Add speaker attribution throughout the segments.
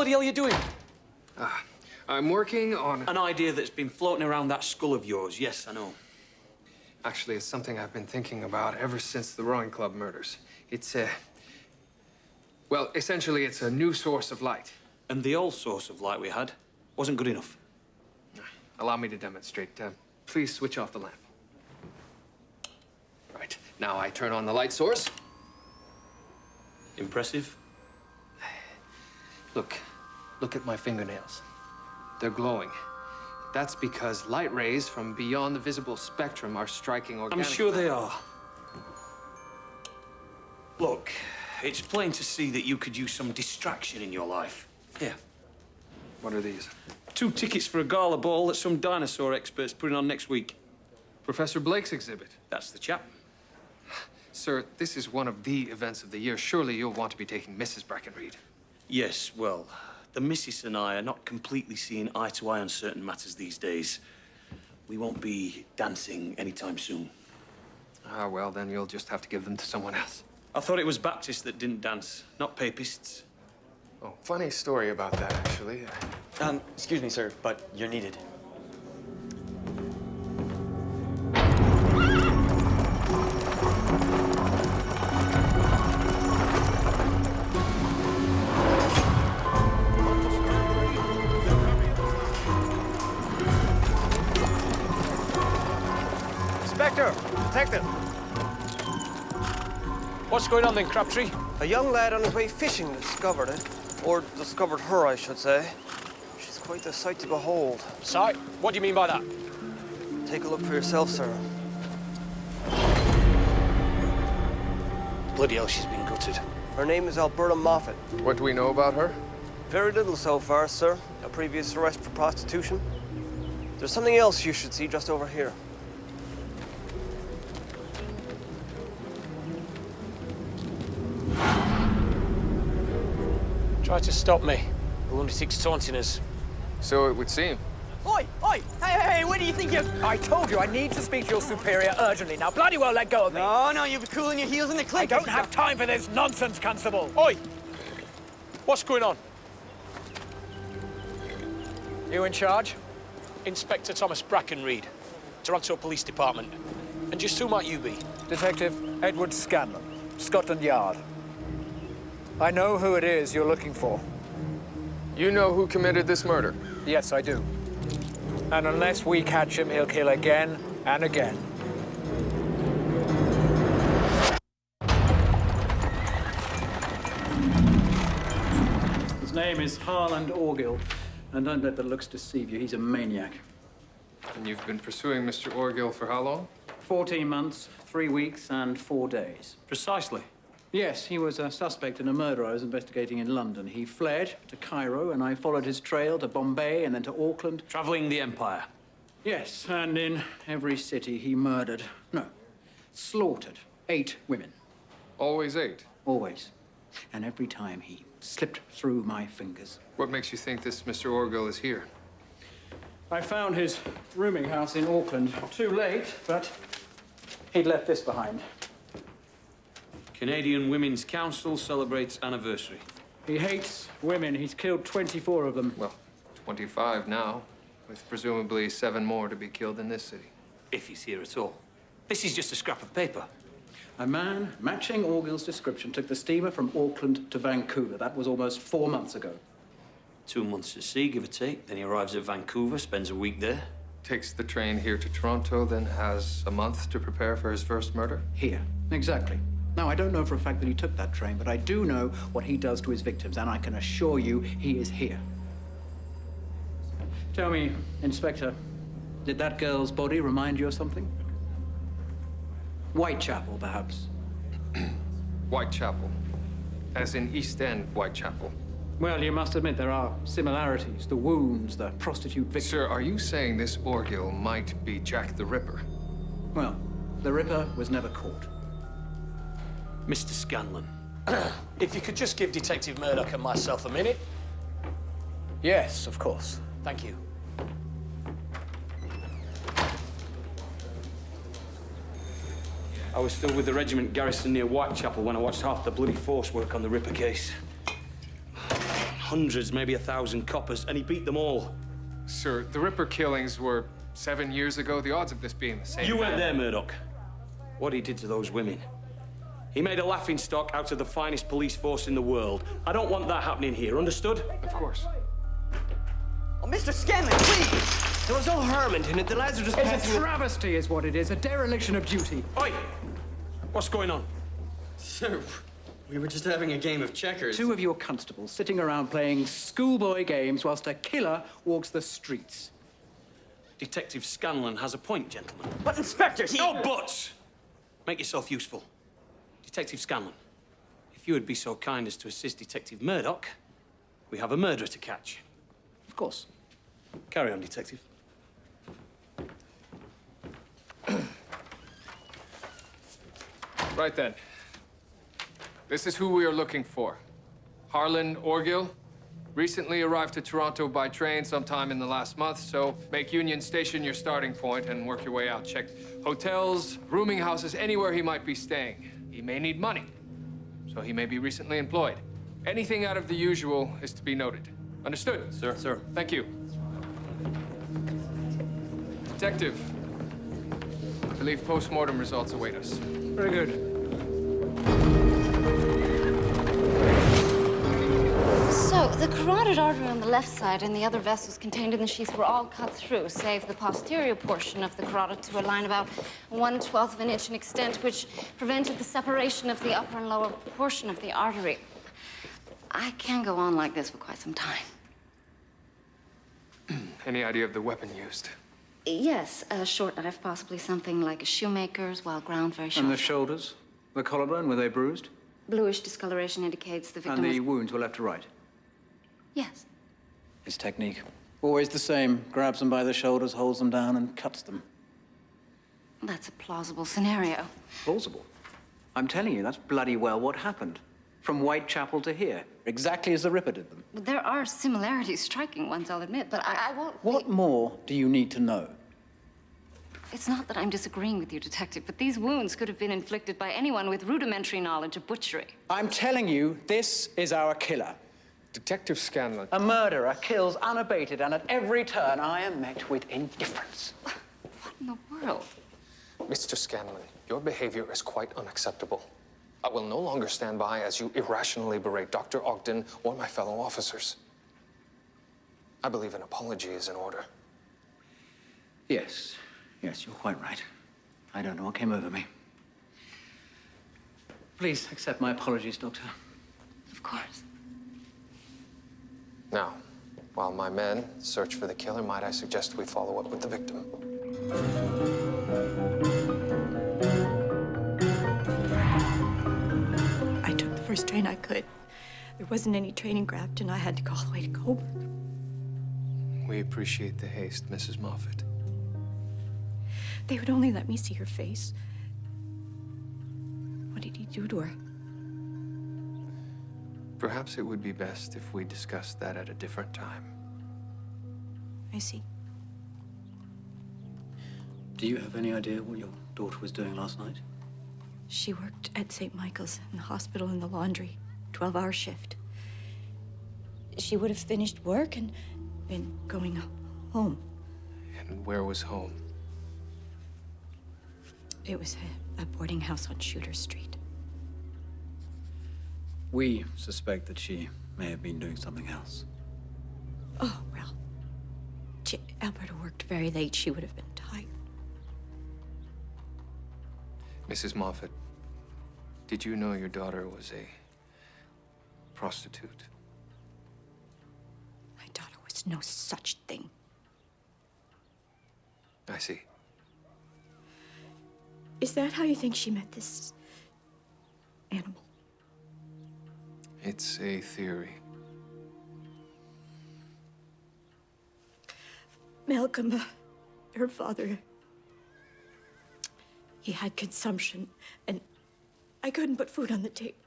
Speaker 1: bloody hell are you doing?
Speaker 2: I'm working on...
Speaker 1: An idea that's been floating around that skull of yours. Yes, I know.
Speaker 2: Actually, it's something I've been thinking about ever since the rowing club murders. It's well, essentially, it's a new source of light.
Speaker 1: And the old source of light we had wasn't good enough.
Speaker 2: Allow me to demonstrate. Please switch off the lamp. Right, now I turn on the light source.
Speaker 1: Impressive.
Speaker 2: Look at my fingernails. They're glowing. That's because light rays from beyond the visible spectrum are striking organic...
Speaker 1: I'm sure they are. Look, it's plain to see that you could use some distraction in your life. Here.
Speaker 2: What are these?
Speaker 1: 2 tickets for a gala ball that some dinosaur expert's putting on next week.
Speaker 2: Professor Blake's exhibit.
Speaker 1: That's the chap.
Speaker 2: Sir, this is one of the events of the year. Surely you'll want to be taking Mrs. Brackenreed.
Speaker 1: Yes, well, the missus and I are not completely seeing eye to eye on certain matters these days. We won't be dancing anytime soon.
Speaker 2: Ah, well, then you'll just have to give them to someone else.
Speaker 1: I thought it was Baptists that didn't dance, not Papists.
Speaker 2: Oh, funny story about that, actually.
Speaker 3: Excuse me, sir, but you're needed.
Speaker 4: Inspector! Detective!
Speaker 5: What's going on then, Crabtree?
Speaker 4: A young lad on his way fishing discovered it. Or discovered her, I should say. She's quite a sight to behold.
Speaker 5: Sight? What do you mean by that?
Speaker 4: Take a look for yourself, sir.
Speaker 5: Bloody hell, she's been gutted.
Speaker 4: Her name is Alberta Moffat.
Speaker 2: What do we know about her?
Speaker 4: Very little so far, sir. A previous arrest for prostitution. There's something else you should see just over here.
Speaker 5: Try to stop me. The lunatic's taunting us.
Speaker 2: So it would seem.
Speaker 6: Oi! Oi! Hey, where do you think you're...
Speaker 7: I told you I need to speak to your superior urgently. Now bloody well let go of me.
Speaker 6: No, you'll be cooling your heels in the
Speaker 7: I
Speaker 6: clink.
Speaker 7: don't have time for this nonsense, Constable.
Speaker 5: Oi! What's going on?
Speaker 7: You in charge?
Speaker 5: Inspector Thomas Brackenreed, Toronto Police Department. And just who might you be?
Speaker 7: Detective Edward Scanlon, Scotland Yard. I know who it is you're looking for.
Speaker 2: You know who committed this murder?
Speaker 7: Yes, I do. And unless we catch him, he'll kill again and again.
Speaker 8: His name is Harland Orgill, and don't let the looks deceive you. He's a maniac.
Speaker 2: And you've been pursuing Mr. Orgill for how long?
Speaker 8: 14 months, 3 weeks, and 4 days.
Speaker 1: Precisely.
Speaker 8: Yes, he was a suspect in a murder I was investigating in London. He fled to Cairo, and I followed his trail to Bombay and then to Auckland.
Speaker 1: Traveling the empire.
Speaker 8: Yes, and in every city he murdered, no, slaughtered 8 women.
Speaker 2: Always 8.
Speaker 8: Always. And every time he slipped through my fingers.
Speaker 2: What makes you think this Mr. Orgill is here?
Speaker 8: I found his rooming house in Auckland too late, but he'd left this behind.
Speaker 1: Canadian Women's Council celebrates anniversary.
Speaker 8: He hates women. He's killed 24 of them.
Speaker 2: Well, 25 now, with presumably 7 more to be killed in this city.
Speaker 1: If he's here at all. This is just a scrap of paper.
Speaker 8: A man matching Orgill's description took the steamer from Auckland to Vancouver. That was almost 4 months ago.
Speaker 1: 2 months at sea, give or take. Then he arrives at Vancouver, spends a week there.
Speaker 2: Takes the train here to Toronto, then has a month to prepare for his first murder?
Speaker 8: Here, exactly. Now, I don't know for a fact that he took that train, but I do know what he does to his victims, and I can assure you he is here. Tell me, Inspector, did that girl's body remind you of something? Whitechapel, perhaps?
Speaker 2: Whitechapel. As in East End Whitechapel.
Speaker 8: Well, you must admit there are similarities. The wounds, the prostitute victim.
Speaker 2: Sir, are you saying this Orgill might be Jack the Ripper?
Speaker 8: Well, the Ripper was never caught.
Speaker 1: Mr. Scanlon.
Speaker 5: If you could just give Detective Murdoch and myself a minute.
Speaker 7: Yes, of course.
Speaker 5: Thank you.
Speaker 1: I was still with the regiment garrison near Whitechapel when I watched half the bloody force work on the Ripper case. hundreds, maybe 1,000 coppers, and he beat them all.
Speaker 2: Sir, the Ripper killings were 7 years ago. The odds of this being the same.
Speaker 1: You weren't there, Murdoch. What he did to those women. He made a laughingstock out of the finest police force in the world. I don't want that happening here, understood?
Speaker 2: Of course.
Speaker 6: Oh, Mr. Scanlon, please! There was no harm in it. The lads were just
Speaker 8: It's
Speaker 6: passing...
Speaker 8: a travesty is what it is, a dereliction of duty.
Speaker 1: Oi! What's going on?
Speaker 3: Sir, we were just having a game of checkers.
Speaker 8: Two of your constables sitting around playing schoolboy games whilst a killer walks the streets.
Speaker 1: Detective Scanlon has a point, gentlemen.
Speaker 6: But, Inspector, he...
Speaker 1: No buts! Make yourself useful. Detective Scanlon, if you would be so kind as to assist Detective Murdoch, we have a murderer to catch.
Speaker 8: Of course.
Speaker 1: Carry on, Detective.
Speaker 2: Right then. This is who we are looking for. Harlan Orgill. Recently arrived to Toronto by train sometime in the last month, so make Union Station your starting point and work your way out. Check hotels, rooming houses, anywhere he might be staying. He may need money, so he may be recently employed. Anything out of the usual is to be noted. Understood?
Speaker 3: Sir. Sir.
Speaker 2: Thank you. Detective, I believe post-mortem results await us.
Speaker 8: Very good.
Speaker 9: So, the carotid artery on the left side and the other vessels contained in the sheath were all cut through, save the posterior portion of the carotid to a line about 1/12 of an inch in extent, which prevented the separation of the upper and lower portion of the artery. I can go on like this for quite some time.
Speaker 2: Any idea of the weapon used?
Speaker 9: Yes, a short knife, possibly something like a shoemaker's, while ground very sharp.
Speaker 8: And the shoulders? The collarbone, were they bruised?
Speaker 9: Bluish discoloration indicates the victim
Speaker 8: And the
Speaker 9: was...
Speaker 8: wounds were left to right?
Speaker 9: Yes.
Speaker 8: His technique. Always the same. Grabs them by the shoulders, holds them down, and cuts them.
Speaker 9: That's a plausible scenario.
Speaker 8: Plausible. I'm telling you, that's bloody well what happened. From Whitechapel to here, exactly as the Ripper did them.
Speaker 9: There are similarities, striking ones, I'll admit, but I won't...
Speaker 8: What more do you need to know?
Speaker 9: It's not that I'm disagreeing with you, Detective, but these wounds could have been inflicted by anyone with rudimentary knowledge of butchery.
Speaker 8: I'm telling you, this is our killer.
Speaker 2: Detective Scanlon.
Speaker 8: A murderer kills unabated, and at every turn I am met with indifference.
Speaker 9: What in the world?
Speaker 2: Mr. Scanlon, your behavior is quite unacceptable. I will no longer stand by as you irrationally berate Dr. Ogden or my fellow officers. I believe an apology is in order.
Speaker 8: Yes, you're quite right. I don't know what came over me. Please accept my apologies, Doctor.
Speaker 9: Of course.
Speaker 2: Now, while my men search for the killer, might I suggest we follow up with the victim?
Speaker 10: I took the first train I could. There wasn't any train in Grafton. I had to go all the way to Coburg.
Speaker 2: We appreciate the haste, Mrs. Moffat.
Speaker 10: They would only let me see her face. What did he do to her?
Speaker 2: Perhaps it would be best if we discussed that at a different time.
Speaker 10: I see.
Speaker 8: Do you have any idea what your daughter was doing last night?
Speaker 10: She worked at St. Michael's in the hospital in the laundry, 12-hour shift. She would have finished work and been going home.
Speaker 2: And where was home?
Speaker 10: It was a boarding house on Shooter Street.
Speaker 8: We suspect that she may have been doing something else.
Speaker 10: Oh, well. Alberta worked very late. She would have been tired.
Speaker 2: Mrs. Moffat, did you know your daughter was a prostitute?
Speaker 10: My daughter was no such thing.
Speaker 2: I see.
Speaker 10: Is that how you think she met this animal?
Speaker 2: It's a theory.
Speaker 10: Malcolm, her father, he had consumption, and I couldn't put food on the table.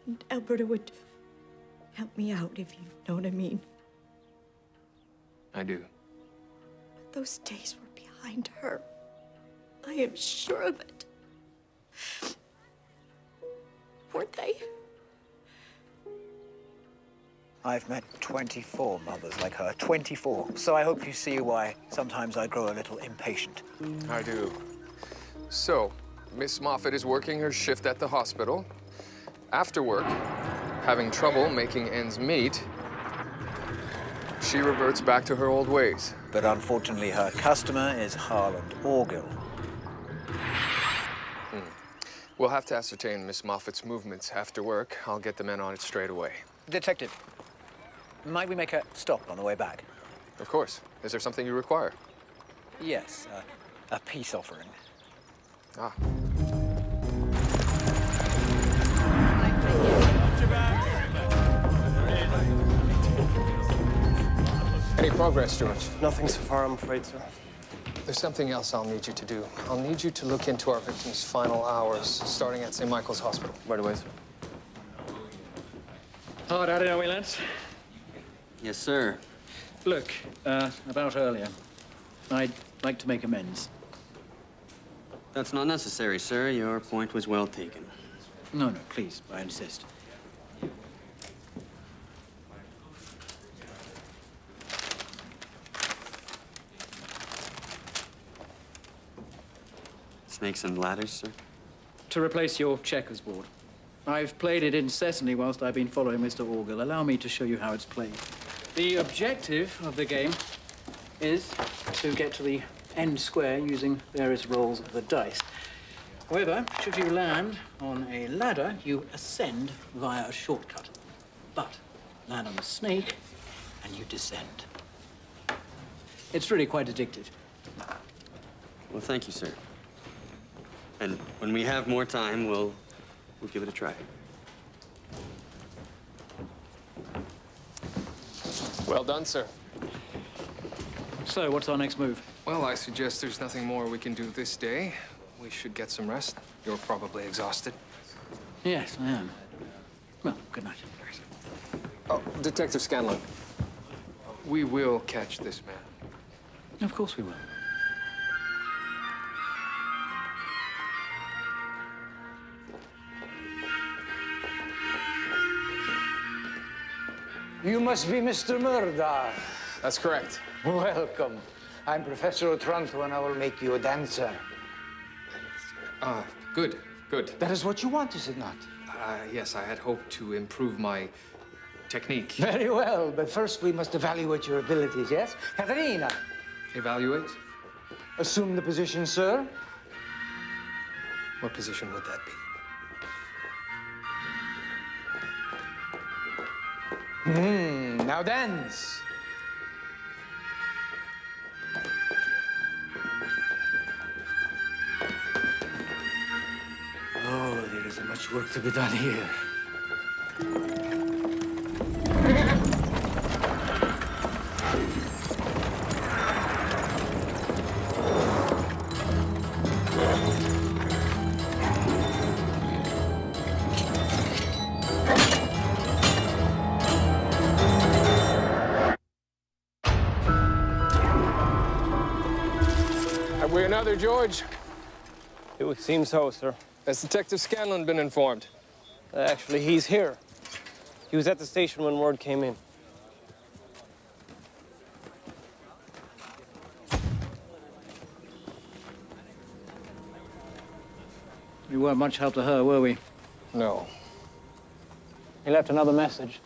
Speaker 10: And Alberta would help me out, if you know what I mean.
Speaker 2: I do.
Speaker 10: But those days were behind her. I am sure of it. Weren't they?
Speaker 7: I've met 24 mothers like her. 24. So I hope you see why sometimes I grow a little impatient.
Speaker 2: I do. So, Miss Moffat is working her shift at the hospital. After work, having trouble making ends meet, she reverts back to her old ways.
Speaker 7: But unfortunately, her customer is Harlan Orgill.
Speaker 2: We'll have to ascertain Miss Moffat's movements after work. I'll get the men on it straight away.
Speaker 7: Detective, might we make a stop on the way back?
Speaker 2: Of course. Is there something you require?
Speaker 7: Yes, a peace offering.
Speaker 2: Ah. Any progress, George?
Speaker 6: Nothing so far, I'm afraid, sir.
Speaker 2: There's something else I'll need you to do. I'll need you to look into our victim's final hours, starting at St. Michael's Hospital.
Speaker 6: Right away, sir.
Speaker 8: Hard at it, are we, lads?
Speaker 3: Yes, sir.
Speaker 8: Look, about earlier, I'd like to make amends.
Speaker 3: That's not necessary, sir. Your point was well taken.
Speaker 8: No, no, please, I insist.
Speaker 3: Snakes and ladders, sir?
Speaker 8: To replace your checkers board. I've played it incessantly whilst I've been following Mr. Orgill. Allow me to show you how it's played. The objective of the game is to get to the end square using various rolls of the dice. However, should you land on a ladder, you ascend via a shortcut. But land on a snake, and you descend. It's really quite addictive.
Speaker 3: Well, thank you, sir. And when we have more time, we'll give it a try.
Speaker 2: Well done, sir.
Speaker 8: So, what's our next move?
Speaker 2: Well, I suggest there's nothing more we can do this day. We should get some rest. You're probably exhausted.
Speaker 8: Yes, I am. Well, good night.
Speaker 2: Oh, Detective Scanlon. We will catch this man.
Speaker 8: Of course we will.
Speaker 11: You must be Mr. Murdoch.
Speaker 2: That's correct.
Speaker 11: Welcome. I'm Professor Otranto, and I will make you a dancer.
Speaker 2: Good, good.
Speaker 11: That is what you want, is it not?
Speaker 2: Yes, I had hoped to improve my technique.
Speaker 11: Very well, but first we must evaluate your abilities, yes? Katharina,
Speaker 2: Evaluate?
Speaker 11: assume the position, sir.
Speaker 2: What position would that be?
Speaker 11: Now dance. Oh, there is much work to be done here.
Speaker 2: Have we another George?
Speaker 6: It would seem so, sir.
Speaker 2: Has Detective Scanlon been informed?
Speaker 6: Actually, he's here. He was at the station when word came in.
Speaker 8: We weren't much help to her, were we?
Speaker 2: No.
Speaker 8: He left another message.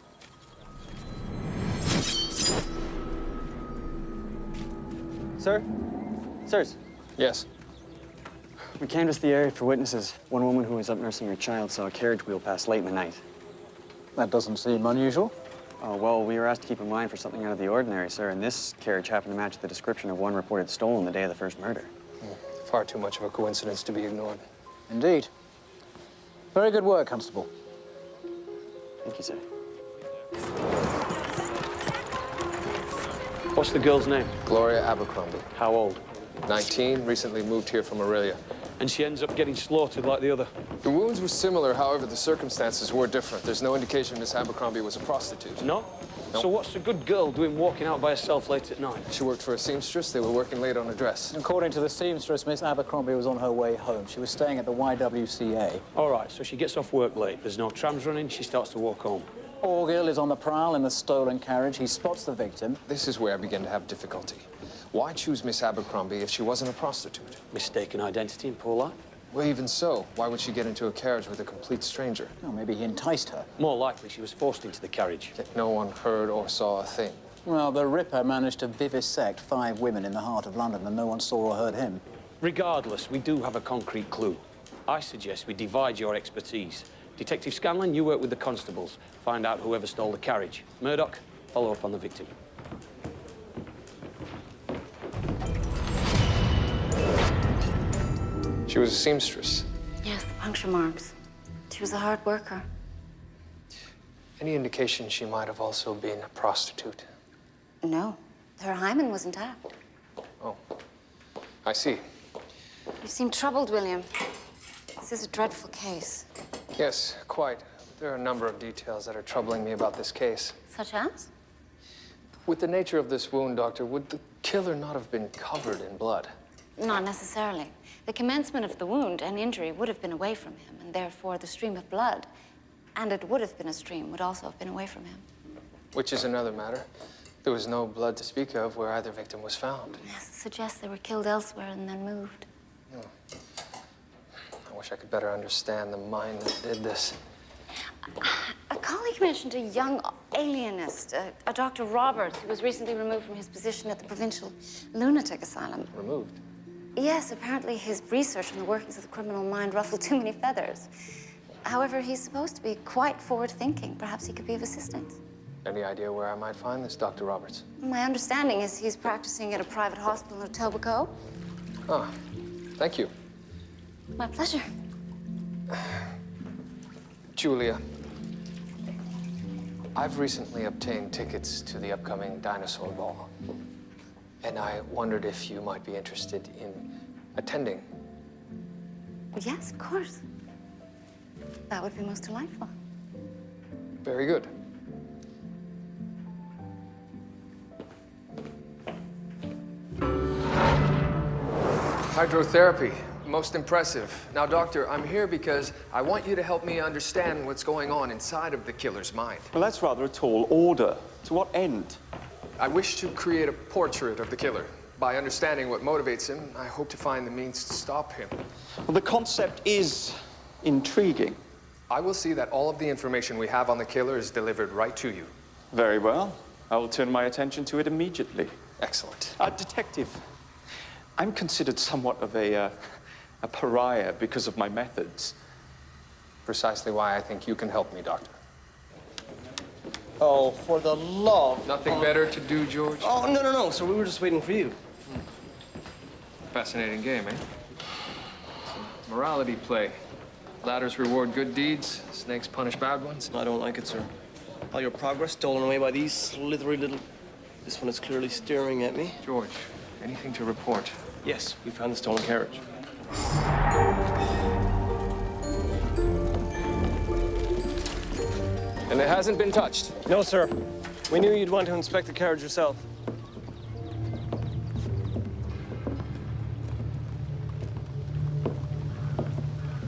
Speaker 3: Sir? Sirs?
Speaker 2: Yes.
Speaker 3: We canvassed the area for witnesses. One woman who was up nursing her child saw a carriage wheel pass late in the night.
Speaker 8: That doesn't seem unusual.
Speaker 3: Well, we were asked to keep in mind for something out of the ordinary, sir, and this carriage happened to match the description of one reported stolen the day of the first murder.
Speaker 2: Far too much of a coincidence to be ignored.
Speaker 8: Indeed. Very good work, Constable.
Speaker 3: Thank you, sir.
Speaker 1: What's the girl's name?
Speaker 2: Gloria Abercrombie.
Speaker 1: How old?
Speaker 2: 19, recently moved here from Aurelia.
Speaker 1: And she ends up getting slaughtered like the other.
Speaker 2: The wounds were similar, however, the circumstances were different. There's no indication Miss Abercrombie was a prostitute.
Speaker 1: No?
Speaker 2: No.
Speaker 1: So what's a good girl doing walking out by herself late at night?
Speaker 2: She worked for a seamstress. They were working late on a dress.
Speaker 8: According to the seamstress, Miss Abercrombie was on her way home. She was staying at the YWCA.
Speaker 1: All right, so she gets off work late. There's no trams running. She starts to walk home.
Speaker 8: Orgill is on the prowl in the stolen carriage. He spots the victim.
Speaker 2: This is where I begin to have difficulty. Why choose Miss Abercrombie if she wasn't a prostitute?
Speaker 1: Mistaken identity and poor luck?
Speaker 2: Well, even so, why would she get into a carriage with a complete stranger?
Speaker 8: Oh, maybe he enticed her.
Speaker 1: More likely she was forced into the carriage.
Speaker 2: Yet no one heard or saw a thing.
Speaker 8: Well, the Ripper managed to vivisect 5 women in the heart of London, and no one saw or heard him.
Speaker 1: Regardless, we do have a concrete clue. I suggest we divide your expertise. Detective Scanlon, you work with the constables. Find out whoever stole the carriage. Murdoch, follow up on the victim.
Speaker 2: She was a seamstress.
Speaker 9: Yes, the puncture marks. She was a hard worker.
Speaker 2: Any indication she might have also been a prostitute?
Speaker 9: No, her hymen was intact.
Speaker 2: Oh, I see.
Speaker 9: You seem troubled, William. This is a dreadful case.
Speaker 2: Yes, quite. There are a number of details that are troubling me about this case.
Speaker 9: Such as?
Speaker 2: With the nature of this wound, Doctor, would the killer not have been covered in blood?
Speaker 9: Not necessarily. The commencement of the wound and injury would have been away from him, and therefore the stream of blood, and it would have been a stream, would also have been away from him.
Speaker 2: Which is another matter. There was no blood to speak of where either victim was found.
Speaker 9: Yes, it suggests they were killed elsewhere and then moved.
Speaker 2: I wish I could better understand the mind that did this.
Speaker 9: A colleague mentioned a young alienist, a Dr. Roberts, who was recently removed from his position at the provincial lunatic asylum.
Speaker 2: Removed?
Speaker 9: Yes, apparently his research on the workings of the criminal mind ruffled too many feathers. However, he's supposed to be quite forward-thinking. Perhaps he could be of assistance.
Speaker 2: Any idea where I might find this Dr. Roberts?
Speaker 9: My understanding is he's practicing at a private hospital in Etobicoke.
Speaker 2: Ah, thank you.
Speaker 9: My pleasure.
Speaker 2: Julia, I've recently obtained tickets to the upcoming dinosaur ball. And I wondered if you might be interested in attending.
Speaker 9: Yes, of course. That would be most delightful.
Speaker 2: Very good. Hydrotherapy, most impressive. Now, Doctor, I'm here because I want you to help me understand what's going on inside of the killer's mind.
Speaker 12: Well, that's rather a tall order. To what end?
Speaker 2: I wish to create a portrait of the killer. By understanding what motivates him, I hope to find the means to stop him.
Speaker 12: Well, the concept is intriguing.
Speaker 2: I will see that all of the information we have on the killer is delivered right to you.
Speaker 12: Very well. I will turn my attention to it immediately.
Speaker 2: Excellent.
Speaker 12: Detective, I'm considered somewhat of a pariah because of my methods.
Speaker 2: Precisely why I think you can help me, Doctor.
Speaker 6: Oh, for the love.
Speaker 2: Nothing better to do, George?
Speaker 6: Oh, no, sir. We were just waiting for you.
Speaker 2: Fascinating game, eh? Some morality play. Ladders reward good deeds, snakes punish bad ones.
Speaker 6: I don't like it, sir. All your progress stolen away by these slithery little... This one is clearly staring at me.
Speaker 2: George, anything to report?
Speaker 6: Yes, we found the stolen carriage.
Speaker 2: And it hasn't been touched?
Speaker 6: No, sir. We knew you'd want to inspect the carriage yourself.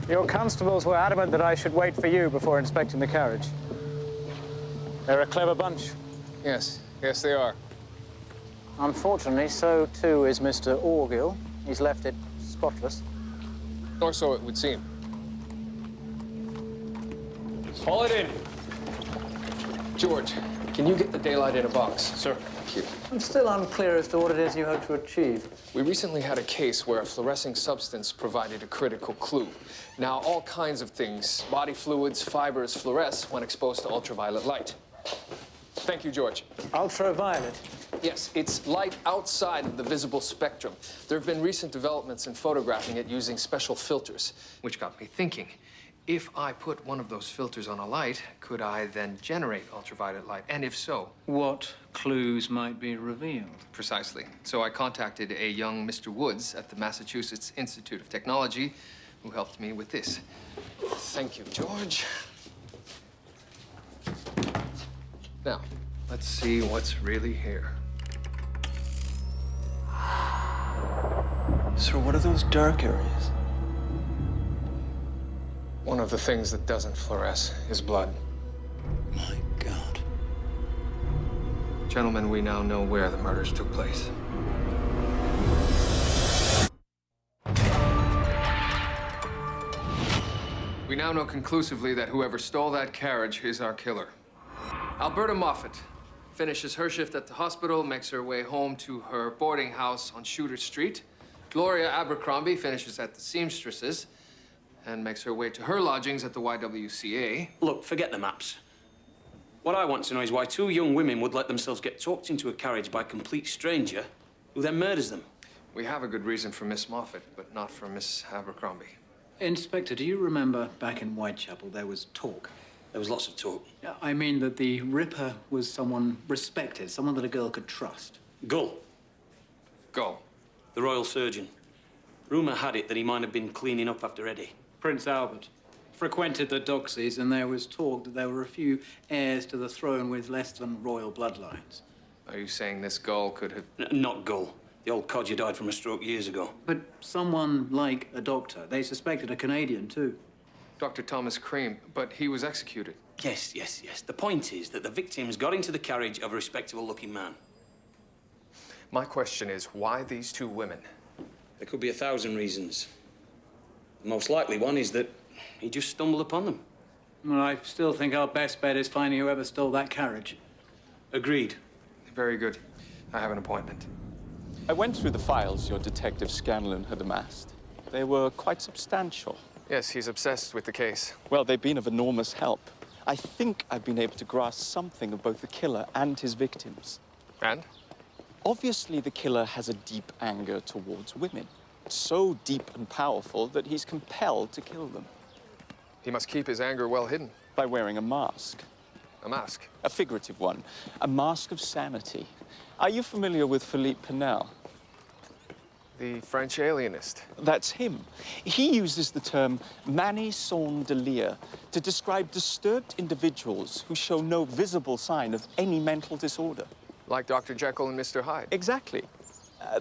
Speaker 7: Your constables were adamant that I should wait for you before inspecting the carriage. They're a clever bunch.
Speaker 2: Yes, they are.
Speaker 7: Unfortunately, so too is Mr. Orgill. He's left it spotless.
Speaker 2: Or so it would seem. Haul it in. George, can you get the daylight in a box?
Speaker 6: Sir.
Speaker 2: Thank you.
Speaker 7: I'm still unclear as to what it is you hope to achieve.
Speaker 2: We recently had a case where a fluorescing substance provided a critical clue. Now, all kinds of things, body fluids, fibers, fluoresce when exposed to ultraviolet light. Thank you, George.
Speaker 7: Ultraviolet?
Speaker 2: Yes, it's light outside of the visible spectrum. There have been recent developments in photographing it using special filters, which got me thinking. If I put one of those filters on a light, could I then generate ultraviolet light? And if so,
Speaker 8: What clues might be revealed?
Speaker 2: precisely. So I contacted a young Mr. Woods at the Massachusetts Institute of Technology, who helped me with this. Thank you, George. Now, let's see what's really here.
Speaker 6: Sir, what are those dark areas?
Speaker 2: One of the things that doesn't fluoresce is blood.
Speaker 6: My
Speaker 2: Gentlemen, we now know where the murders took place. We now know conclusively that whoever stole that carriage is our killer. Alberta Moffat finishes her shift at the hospital, makes her way home to her boarding house on Shooter Street. Gloria Abercrombie finishes at the seamstresses and makes her way to her lodgings at the YWCA.
Speaker 1: Look, forget the maps. What I want to know is why two young women would let themselves get talked into a carriage by a complete stranger who then murders them.
Speaker 2: We have a good reason for Miss Moffat, but not for Miss Abercrombie.
Speaker 8: Inspector, do you remember back in Whitechapel there was talk?
Speaker 1: There was lots of talk.
Speaker 8: Yeah, I mean that the Ripper was someone respected, someone that a girl could trust.
Speaker 1: Gull.
Speaker 2: Gull.
Speaker 1: The royal surgeon. Rumour had it that he might have been cleaning up after Eddie.
Speaker 8: Prince Albert frequented the Doxies, and there was talk that there were a few heirs to the throne with less than royal bloodlines.
Speaker 2: Are you saying this Gull could have...
Speaker 1: Not Gull. The old codger died from a stroke years ago.
Speaker 8: But someone like a doctor. They suspected a Canadian, too.
Speaker 2: Dr. Thomas Cream, but he was executed.
Speaker 1: Yes. The point is that the victims got into the carriage of a respectable-looking man.
Speaker 2: My question is, why these two women?
Speaker 1: There could be 1,000 reasons. The most likely one is that he just stumbled upon them.
Speaker 8: Well, I still think our best bet is finding whoever stole that carriage.
Speaker 1: Agreed.
Speaker 2: Very good. I have an appointment.
Speaker 12: I went through the files your detective Scanlon had amassed. They were quite substantial.
Speaker 2: Yes, he's obsessed with the case.
Speaker 12: Well, they've been of enormous help. I think I've been able to grasp something of both the killer and his victims.
Speaker 2: And?
Speaker 12: Obviously, the killer has a deep anger towards women. So deep and powerful that he's compelled to kill them.
Speaker 2: He must keep his anger well hidden.
Speaker 12: By wearing a mask.
Speaker 2: A mask?
Speaker 12: A figurative one. A mask of sanity. Are you familiar with Philippe Pinel?
Speaker 2: The French alienist.
Speaker 12: That's him. He uses the term manie sans délire to describe disturbed individuals who show no visible sign of any mental disorder.
Speaker 2: Like Dr. Jekyll and Mr. Hyde.
Speaker 12: Exactly.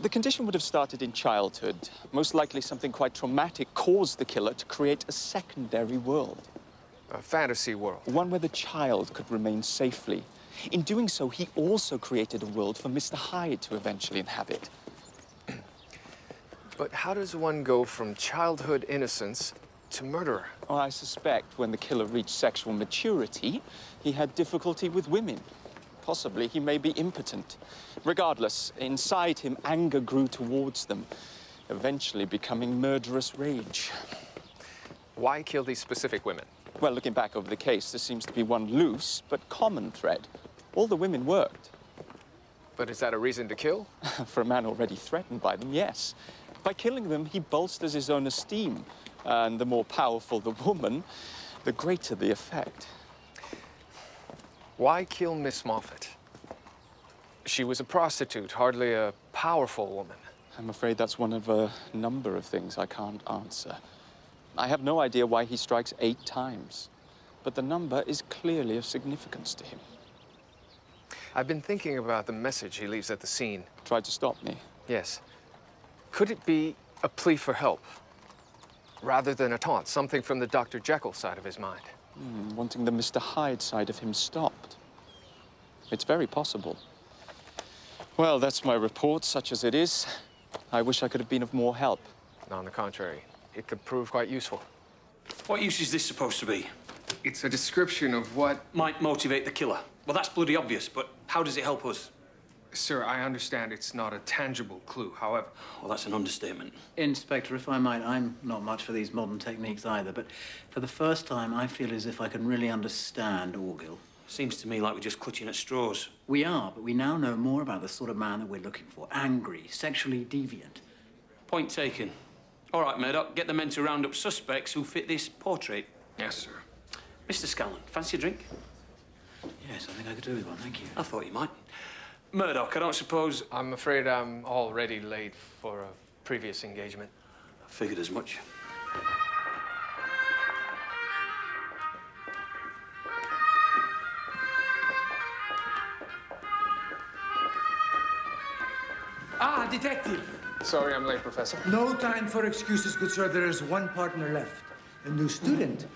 Speaker 12: The condition would have started in childhood. Most likely something quite traumatic caused the killer to create a secondary world.
Speaker 2: A fantasy world.
Speaker 12: One where the child could remain safely. In doing so, he also created a world for Mr. Hyde to eventually inhabit.
Speaker 2: But how does one go from childhood innocence to murderer?
Speaker 12: Oh, I suspect when the killer reached sexual maturity, he had difficulty with women. Possibly he may be impotent. Regardless, inside him, anger grew towards them, eventually becoming murderous rage.
Speaker 2: Why kill these specific women?
Speaker 12: Well, looking back over the case, there seems to be one loose but common thread. All the women worked.
Speaker 2: But is that a reason to kill?
Speaker 12: For a man already threatened by them, yes. By killing them, he bolsters his own esteem. And the more powerful the woman, the greater the effect.
Speaker 2: Why kill Miss Moffat? She was a prostitute, hardly a powerful woman.
Speaker 12: I'm afraid that's one of a number of things I can't answer. I have no idea why he strikes 8 times, but the number is clearly of significance to him.
Speaker 2: I've been thinking about the message he leaves at the scene.
Speaker 12: Tried to stop me?
Speaker 2: Yes. Could it be a plea for help, rather than a taunt, something from the Dr. Jekyll side of his mind?
Speaker 12: Wanting the Mr. Hyde side of him stopped. It's very possible. Well, that's my report, such as it is. I wish I could have been of more help.
Speaker 2: On the contrary, it could prove quite useful.
Speaker 1: What use is this supposed to be?
Speaker 2: It's a description of what
Speaker 1: might motivate the killer. Well, that's bloody obvious, but how does it help us?
Speaker 2: Sir, I understand it's not a tangible clue, however...
Speaker 1: Well, that's an understatement.
Speaker 8: Inspector, if I might, I'm not much for these modern techniques either, but for the first time, I feel as if I can really understand Orgill.
Speaker 1: Seems to me like we're just clutching at straws.
Speaker 8: We are, but we now know more about the sort of man that we're looking for. Angry, sexually deviant.
Speaker 1: Point taken. All right, Murdoch, get the men to round up suspects who fit this portrait.
Speaker 2: Yes, sir.
Speaker 1: Mr. Scanlon, fancy a drink?
Speaker 8: Yes, I think I could do with one, thank you.
Speaker 1: I thought you might. Murdoch, I don't suppose...
Speaker 2: I'm afraid I'm already late for a previous engagement.
Speaker 1: I figured as much.
Speaker 11: Ah, detective!
Speaker 2: Sorry I'm late, Professor.
Speaker 11: No time for excuses, good sir. There is one partner left. A new student.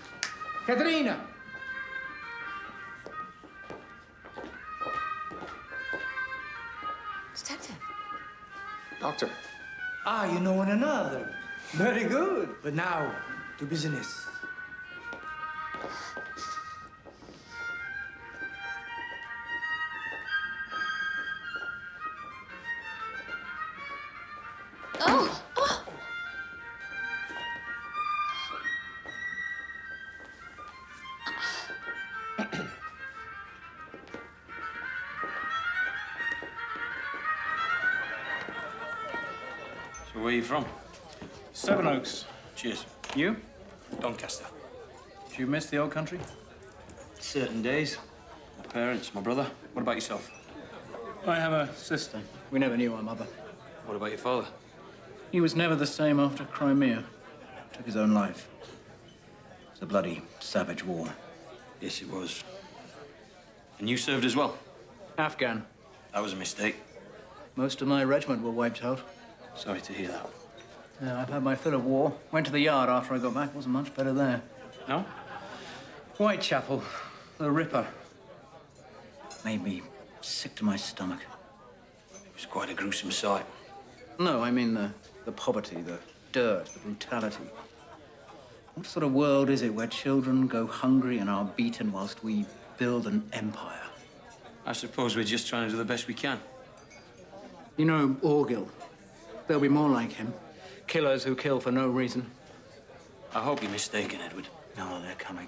Speaker 11: Katerina!
Speaker 9: Detective.
Speaker 2: Doctor.
Speaker 11: Ah, you know one another. Very good. But now, to business.
Speaker 9: Oh! Oh!
Speaker 1: So where are you from?
Speaker 8: Sevenoaks.
Speaker 1: Cheers.
Speaker 8: You?
Speaker 1: Doncaster.
Speaker 8: Do you miss the old country?
Speaker 1: Certain days. My parents, my brother. What about yourself?
Speaker 8: I have a sister. We never knew our mother.
Speaker 1: What about your father?
Speaker 8: He was never the same after Crimea. Took his own life. It was a bloody, savage war.
Speaker 1: Yes, it was. And you served as well?
Speaker 8: Afghan.
Speaker 1: That was a mistake.
Speaker 8: Most of my regiment were wiped out.
Speaker 1: Sorry to hear that.
Speaker 8: Yeah, I've had my fill of war. Went to the yard after I got back. Wasn't much better there.
Speaker 1: No?
Speaker 8: Whitechapel. The Ripper. Made me sick to my stomach.
Speaker 1: It was quite a gruesome sight.
Speaker 8: No, I mean the poverty, the dirt, the brutality. What sort of world is it where children go hungry and are beaten whilst we build an empire?
Speaker 1: I suppose we're just trying to do the best we can.
Speaker 8: You know, Orgill. There'll be more like him. Killers who kill for no reason.
Speaker 1: I hope you're mistaken, Edward.
Speaker 8: No, they're coming.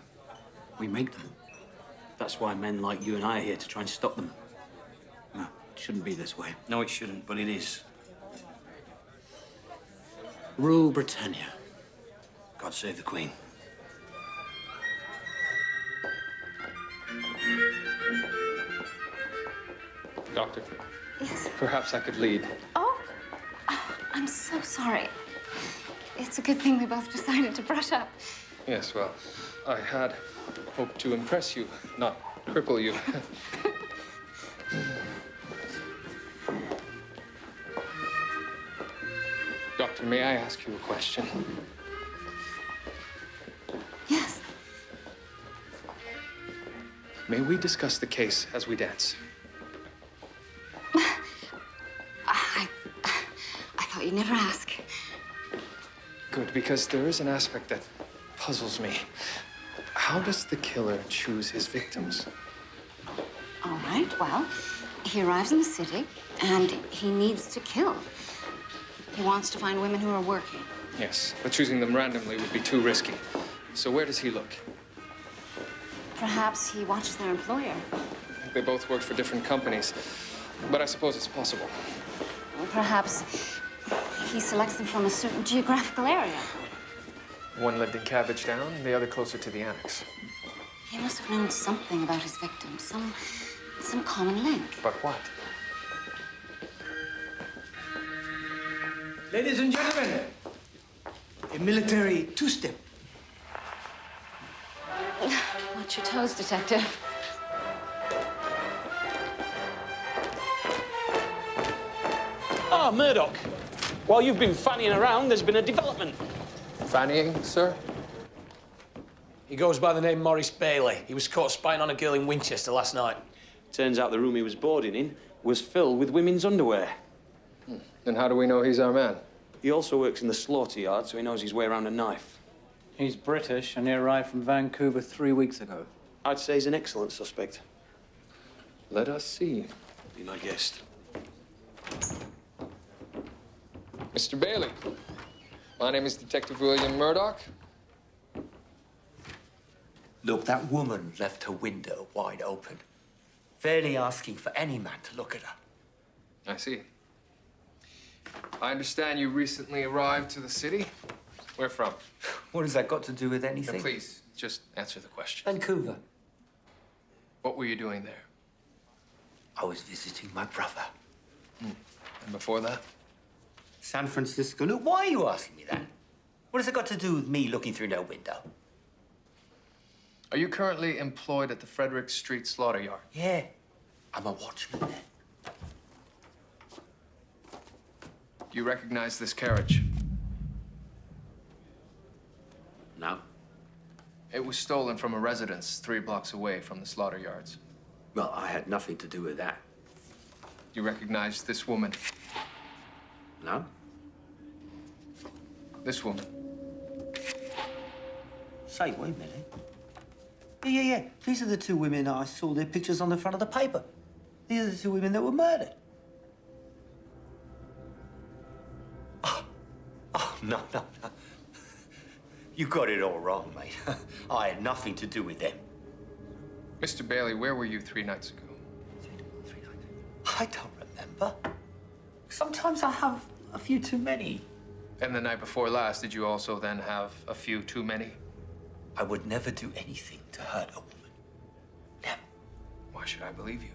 Speaker 8: We make them.
Speaker 1: That's why men like you and I are here to try and stop them.
Speaker 8: No, it shouldn't be this way.
Speaker 1: No, it shouldn't, but it is.
Speaker 8: Rule Britannia.
Speaker 1: God save the Queen.
Speaker 2: Doctor.
Speaker 9: Yes.
Speaker 2: Perhaps I could lead.
Speaker 9: Oh, I'm so sorry. It's a good thing we both decided to brush up.
Speaker 2: Yes, well, I had hoped to impress you, not cripple you. Doctor, may I ask you a question?
Speaker 9: Yes.
Speaker 2: May we discuss the case as we dance?
Speaker 9: I thought you'd never ask.
Speaker 2: Good, because there is an aspect that puzzles me. How does the killer choose his victims?
Speaker 9: All right, well, he arrives in the city, and he needs to kill. He wants to find women who are working.
Speaker 2: Yes, but choosing them randomly would be too risky. So where does he look?
Speaker 9: Perhaps he watches their employer.
Speaker 2: They both work for different companies, but I suppose it's possible.
Speaker 9: Or perhaps he selects them from a certain geographical area.
Speaker 2: One lived in Cabbage Down, the other closer to the annex.
Speaker 9: He must have known something about his victims, some common link.
Speaker 2: But what?
Speaker 11: Ladies and gentlemen, a military two-step.
Speaker 9: Watch your toes, Detective.
Speaker 1: Ah, Murdoch. While you've been fannying around, there's been a development.
Speaker 2: Fannying, sir?
Speaker 5: He goes by the name Maurice Bailey. He was caught spying on a girl in Winchester last night.
Speaker 1: Turns out the room he was boarding in was filled with women's underwear.
Speaker 2: Then how do we know he's our man?
Speaker 1: He also works in the slaughter yard, so he knows his way around a knife.
Speaker 8: He's British, and he arrived from Vancouver 3 weeks ago.
Speaker 1: I'd say he's an excellent suspect.
Speaker 2: Let us see.
Speaker 1: Be my guest.
Speaker 2: Mr. Bailey, my name is Detective William Murdoch.
Speaker 13: Look, that woman left her window wide open, fairly asking for any man to look at her.
Speaker 2: I see. I understand you recently arrived to the city. Where from?
Speaker 13: What has that got to do with anything?
Speaker 2: Now, please, just answer the question.
Speaker 13: Vancouver.
Speaker 2: What were you doing there?
Speaker 13: I was visiting my brother.
Speaker 2: And before that?
Speaker 13: San Francisco. Look, why are you asking me that? What has it got to do with me looking through no window?
Speaker 2: Are you currently employed at the Frederick Street Slaughter Yard?
Speaker 13: Yeah, I'm a watchman there.
Speaker 2: Do you recognize this carriage?
Speaker 1: No.
Speaker 2: It was stolen from a residence 3 blocks away from the slaughter yards.
Speaker 13: Well, I had nothing to do with that.
Speaker 2: You recognize this woman?
Speaker 13: No?
Speaker 2: This woman.
Speaker 13: Say, wait a minute. Yeah. These are the two women I saw their pictures on the front of the paper. These are the two women that were murdered. Oh, no. You got it all wrong, mate. I had nothing to do with them.
Speaker 2: Mr. Bailey, where were you 3 nights ago?
Speaker 13: 3 nights? I don't remember. Sometimes I have a few too many.
Speaker 2: And the night before last, did you also then have a few too many?
Speaker 13: I would never do anything to hurt a woman. Never.
Speaker 2: Why should I believe you?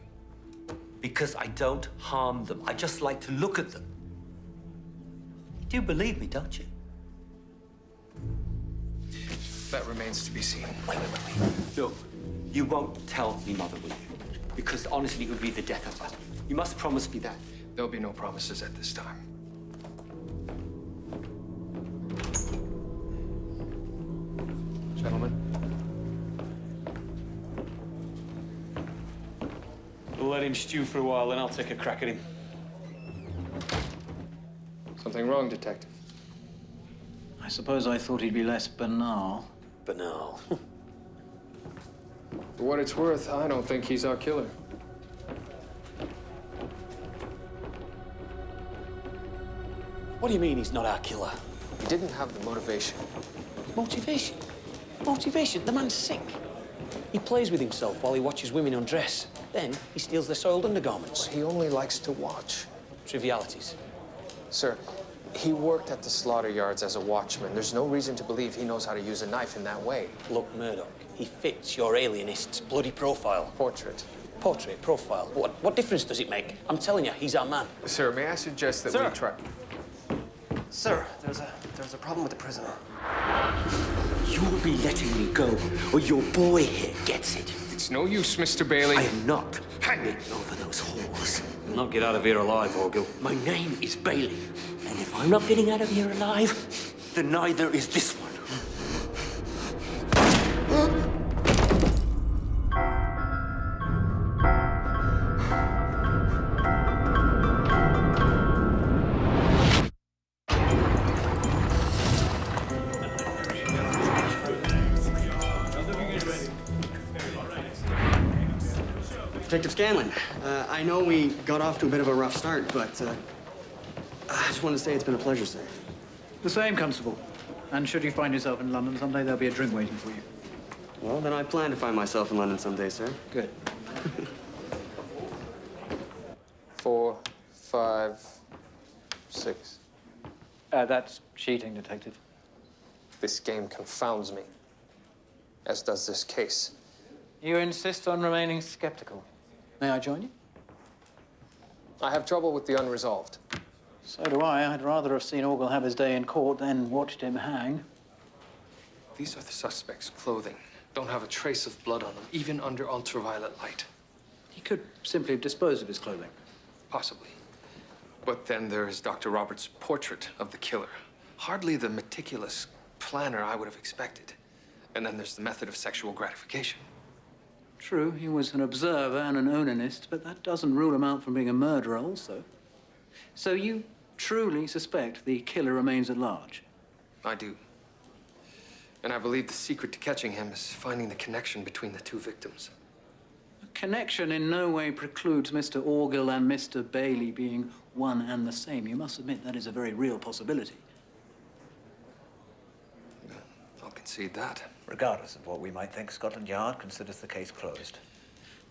Speaker 13: Because I don't harm them. I just like to look at them. You do believe me, don't you?
Speaker 2: That remains to be seen.
Speaker 13: Wait. Look, you won't tell me, Mother, will you? Because honestly, it would be the death of us. You must promise me that.
Speaker 2: There'll be no promises at this time. Gentlemen.
Speaker 1: We'll let him stew for a while, then I'll take a crack at him.
Speaker 2: Something wrong, Detective?
Speaker 8: I suppose I thought he'd be less banal.
Speaker 1: Banal.
Speaker 2: For what it's worth, I don't think he's our killer.
Speaker 1: What do you mean he's not our killer?
Speaker 2: He didn't have the motivation.
Speaker 1: Motivation? Motivation? The man's sick. He plays with himself while he watches women undress. Then he steals their soiled undergarments.
Speaker 2: He only likes to watch.
Speaker 1: Trivialities.
Speaker 2: Sir, he worked at the slaughter yards as a watchman. There's no reason to believe he knows how to use a knife in that way.
Speaker 1: Look, Murdoch, he fits your alienist's bloody profile.
Speaker 2: Portrait.
Speaker 1: Portrait, profile. What difference does it make? I'm telling you, he's our man.
Speaker 2: Sir, may I suggest that we try...
Speaker 4: Sir, there's a problem with the prisoner.
Speaker 13: You'll be letting me go, or your boy here gets it.
Speaker 2: It's no use, Mr. Bailey.
Speaker 13: I am not hanging over those whores.
Speaker 1: You'll not get out of here alive, Orgill.
Speaker 13: My name is Bailey, and if I'm not getting out of here alive, then neither is this one.
Speaker 3: Detective Scanlon, I know we got off to a bit of a rough start, but I just wanted to say it's been a pleasure, sir.
Speaker 8: The same, Constable. And should you find yourself in London someday, there'll be a drink waiting for you.
Speaker 3: Well, then I plan to find myself in London someday, sir.
Speaker 8: Good.
Speaker 2: 4, 5, 6.
Speaker 8: That's cheating, Detective.
Speaker 2: This game confounds me, as does this case.
Speaker 8: You insist on remaining skeptical. May I join you?
Speaker 2: I have trouble with the unresolved.
Speaker 8: So do I. I'd rather have seen Orgill have his day in court than watched him hang.
Speaker 2: These are the suspect's clothing. Don't have a trace of blood on them, even under ultraviolet light.
Speaker 8: He could simply have disposed of his clothing.
Speaker 2: Possibly. But then there is Dr. Roberts' portrait of the killer. Hardly the meticulous planner I would have expected. And then there's the method of sexual gratification.
Speaker 8: True, he was an observer and an onanist, but that doesn't rule him out from being a murderer also. So you truly suspect the killer remains at large?
Speaker 2: I do. And I believe the secret to catching him is finding the connection between the two victims.
Speaker 8: A connection in no way precludes Mr. Orgill and Mr. Bailey being one and the same. You must admit that is a very real possibility.
Speaker 2: I'll concede that.
Speaker 11: Regardless of what we might think, Scotland Yard considers the case closed.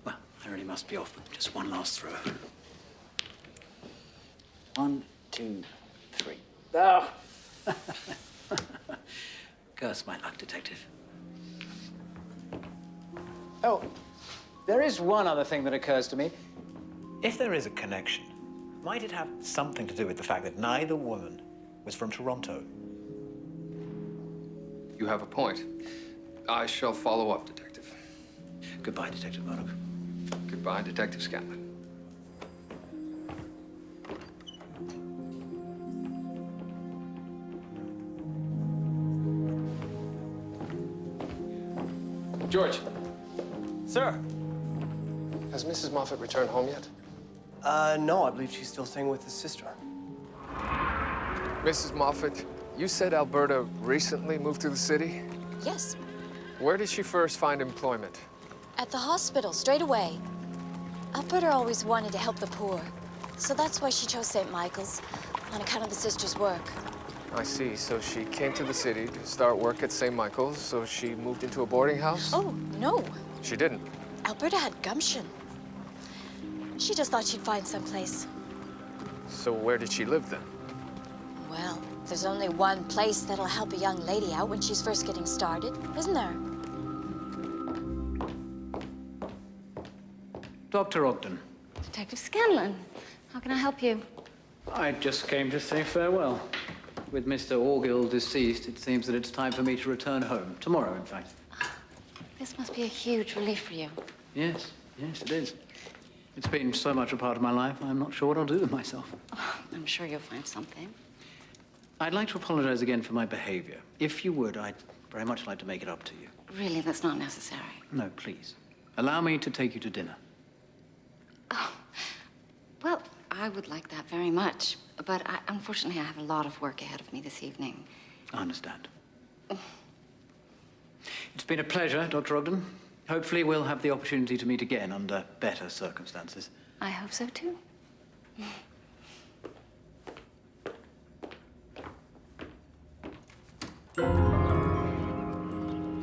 Speaker 8: Well, I really must be off, but just one last throw. 1, 2, 3. Oh! Curse my luck, Detective. Oh, there is one other thing that occurs to me.
Speaker 11: If there is a connection, might it have something to do with the fact that neither woman was from Toronto?
Speaker 2: You have a point. I shall follow up, Detective.
Speaker 8: Goodbye, Detective Murdoch.
Speaker 2: Goodbye, Detective Scanlon. George.
Speaker 4: Sir.
Speaker 2: Has Mrs. Moffat returned home yet?
Speaker 6: No, I believe she's still staying with his sister.
Speaker 2: Mrs. Moffat, you said Alberta recently moved to the city?
Speaker 14: Yes,
Speaker 2: Where did she first find employment?
Speaker 14: at the hospital, straight away. Alberta always wanted to help the poor, so that's why she chose St. Michael's, on account of the sister's work.
Speaker 2: I see. So she came to the city to start work at St. Michael's, so she moved into a boarding house?
Speaker 14: Oh, no.
Speaker 2: She didn't.
Speaker 14: Alberta had gumption. She just thought she'd find someplace.
Speaker 2: So where did she live then?
Speaker 14: Well, there's only one place that'll help a young lady out when she's first getting started, isn't there?
Speaker 8: Dr. Ogden,
Speaker 9: Detective Scanlon, how can I help you?
Speaker 8: I just came to say farewell. With Mr. Orgill deceased, it seems that it's time for me to return home. Tomorrow, in fact.
Speaker 9: This must be a huge relief for you.
Speaker 8: Yes, yes, it is. It's been so much a part of my life, I'm not sure what I'll do with myself.
Speaker 9: Oh, I'm sure you'll find something.
Speaker 8: I'd like to apologize again for my behavior. If you would, I'd very much like to make it up to you.
Speaker 9: Really, that's not necessary.
Speaker 8: No, please. Allow me to take you to dinner.
Speaker 9: Oh, well, I would like that very much. But unfortunately, I have a lot of work ahead of me this evening.
Speaker 8: I understand. It's been a pleasure, Dr. Ogden. Hopefully, we'll have the opportunity to meet again under better circumstances.
Speaker 9: I hope so, too.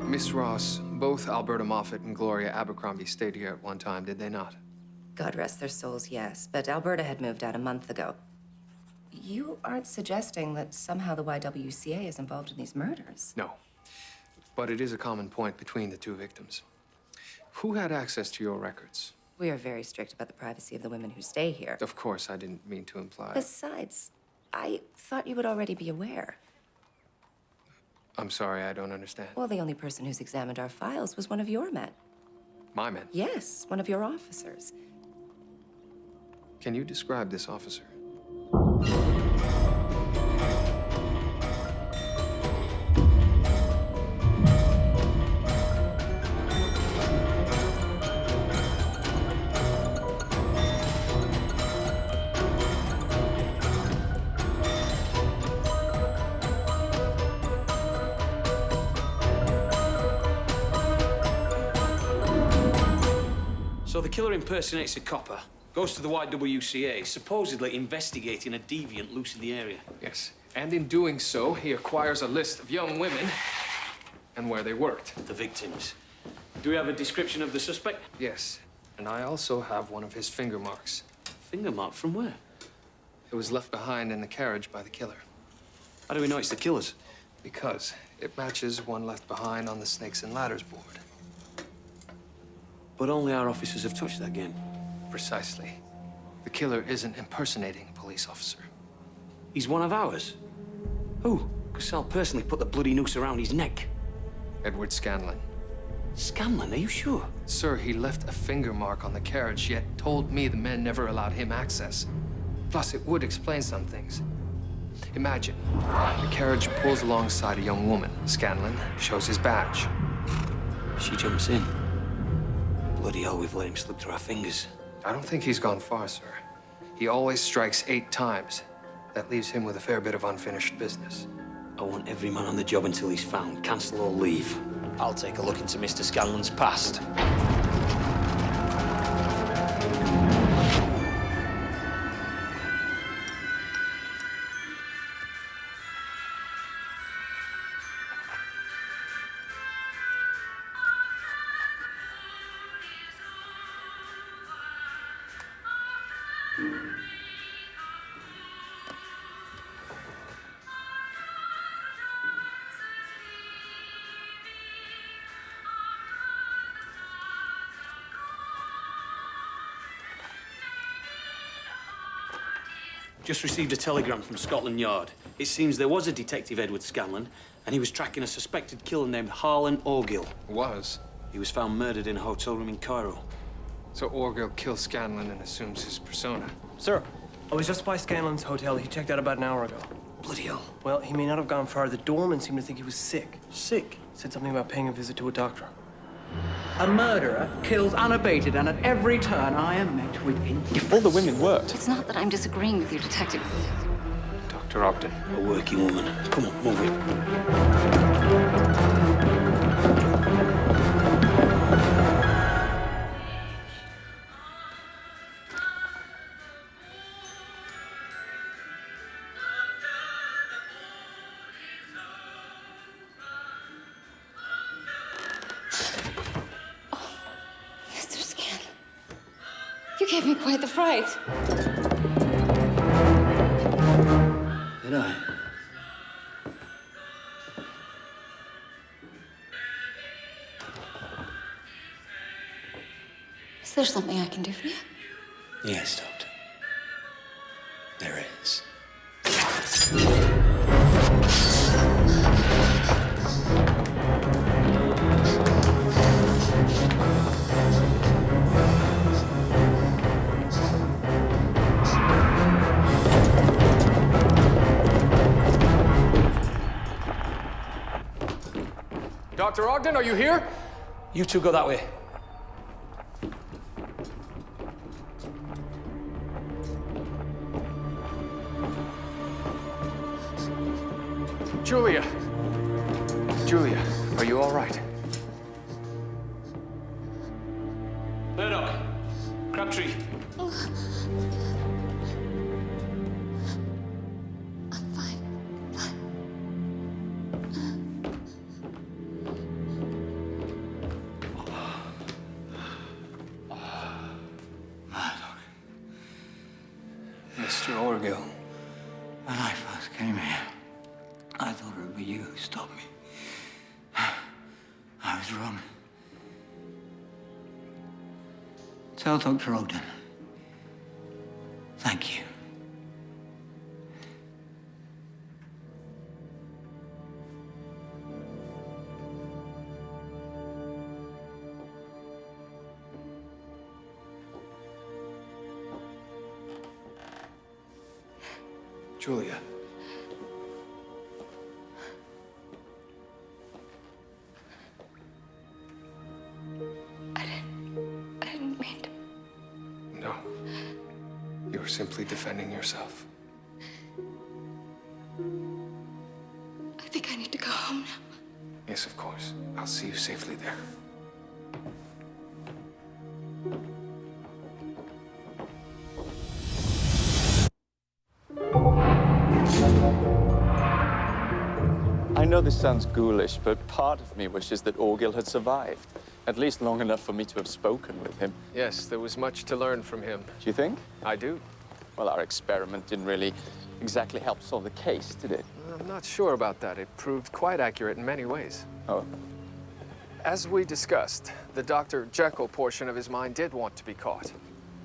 Speaker 2: Miss Ross, both Alberta Moffat and Gloria Abercrombie stayed here at one time, did they not?
Speaker 15: God rest their souls, yes. But Alberta had moved out a month ago. You aren't suggesting that somehow the YWCA is involved in these murders?
Speaker 2: No. But it is a common point between the two victims. Who had access to your records?
Speaker 15: We are very strict about the privacy of the women who stay here.
Speaker 2: Of course, I didn't mean to imply.
Speaker 15: Besides, I thought you would already be aware.
Speaker 2: I'm sorry, I don't understand.
Speaker 15: Well, the only person who's examined our files was one of your men.
Speaker 2: My men?
Speaker 15: Yes, one of your officers.
Speaker 2: Can you describe this officer?
Speaker 1: So the killer impersonates a copper, goes to the YWCA, supposedly investigating a deviant loose in the area.
Speaker 2: Yes, and in doing so, he acquires a list of young women and where they worked.
Speaker 1: The victims. Do we have a description of the suspect?
Speaker 2: Yes, and I also have one of his finger marks.
Speaker 1: Finger mark from where?
Speaker 2: It was left behind in the carriage by the killer.
Speaker 1: How do we know it's the killer's?
Speaker 2: Because it matches one left behind on the Snakes and Ladders board.
Speaker 1: But only our officers have touched that game.
Speaker 2: Precisely. The killer isn't impersonating a police officer.
Speaker 1: He's one of ours? Who? Because Sal personally put the bloody noose around his neck.
Speaker 2: Edward Scanlon.
Speaker 1: Scanlon, are you sure?
Speaker 2: Sir, he left a finger mark on the carriage, yet told me the men never allowed him access. Plus, it would explain some things. Imagine, the carriage pulls alongside a young woman. Scanlon shows his badge.
Speaker 1: She jumps in. Bloody hell, we've let him slip through our fingers.
Speaker 2: I don't think he's gone far, sir. He always strikes 8 times. That leaves him with a fair bit of unfinished business.
Speaker 1: I want every man on the job until he's found. Cancel or leave. I'll take a look into Mr. Scanlon's past. Just received a telegram from Scotland Yard. It seems there was a Detective Edward Scanlon, and he was tracking a suspected killer named Harlan Orgill.
Speaker 2: Was?
Speaker 1: He was found murdered in a hotel room in Cairo.
Speaker 2: So Orgill kills Scanlon and assumes his persona.
Speaker 6: Sir, I was just by Scanlon's hotel. He checked out about an hour ago.
Speaker 1: Bloody hell.
Speaker 6: Well, he may not have gone far. The doorman seemed to think he was sick.
Speaker 1: Sick?
Speaker 6: Said something about paying a visit to a doctor.
Speaker 8: A murderer kills unabated, and at every turn I am met with
Speaker 12: If all the women worked.
Speaker 9: It's not that I'm disagreeing with you, Detective.
Speaker 2: Dr. Ogden.
Speaker 1: A working woman. Come on, move it.
Speaker 9: Mr. Scanlon, you gave me quite the fright.
Speaker 13: Did I?
Speaker 9: Is there something I can do for you?
Speaker 1: Yes, Doctor. There is.
Speaker 2: Dr. Ogden, are you here?
Speaker 5: You two go that way.
Speaker 2: Julia. Julia, are you all right?
Speaker 5: Murdoch. Crabtree.
Speaker 13: Mr. Orgill, when I first came here, I thought it would be you who stopped me. I was wrong. Tell Dr. Ogden. Thank you.
Speaker 2: Julia.
Speaker 9: I didn't mean to.
Speaker 2: No. You were simply defending yourself.
Speaker 9: I think I need to go home now.
Speaker 2: Yes, of course. I'll see you safely there.
Speaker 12: I know this sounds ghoulish, but part of me wishes that Orgill had survived. At least long enough for me to have spoken with him.
Speaker 2: Yes, there was much to learn from him.
Speaker 12: Do you think?
Speaker 2: I do.
Speaker 12: Well, our experiment didn't really exactly help solve the case, did it?
Speaker 2: I'm not sure about that. It proved quite accurate in many ways.
Speaker 12: Oh?
Speaker 2: As we discussed, the Dr. Jekyll portion of his mind did want to be caught.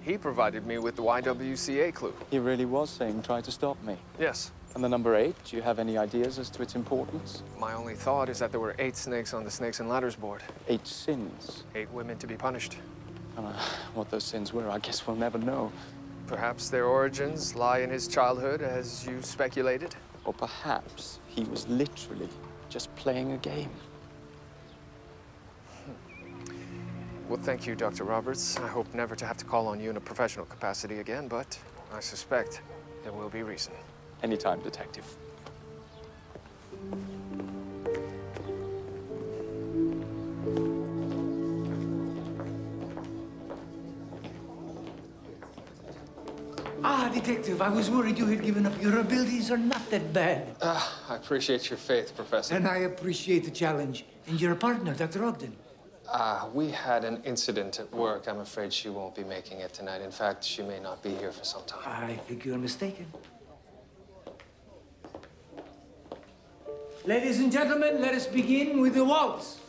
Speaker 2: He provided me with the YWCA clue.
Speaker 12: He really was saying, try to stop me.
Speaker 2: Yes.
Speaker 12: And the number 8, do you have any ideas as to its importance?
Speaker 2: My only thought is that there were 8 snakes on the Snakes and Ladders board.
Speaker 12: 8 sins.
Speaker 2: 8 women to be punished.
Speaker 12: What those sins were, I guess we'll never know.
Speaker 2: Perhaps their origins lie in his childhood, as you speculated.
Speaker 12: Or perhaps he was literally just playing a game.
Speaker 2: Well, thank you, Dr. Roberts. I hope never to have to call on you in a professional capacity again, but I suspect there will be reason.
Speaker 12: Anytime, Detective.
Speaker 13: Ah, Detective, I was worried you had given up. Your abilities are not that bad.
Speaker 2: I appreciate your faith, Professor.
Speaker 13: And I appreciate the challenge. And your partner, Dr. Ogden.
Speaker 2: We had an incident at work. I'm afraid she won't be making it tonight. In fact, she may not be here for some time.
Speaker 13: I think you're mistaken. Ladies and gentlemen, let us begin with the waltz.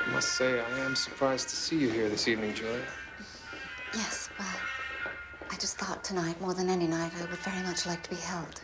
Speaker 2: I must say, I am surprised to see you here this evening, Julia.
Speaker 9: Yes, but I just thought tonight, more than any night, I would very much like to be held.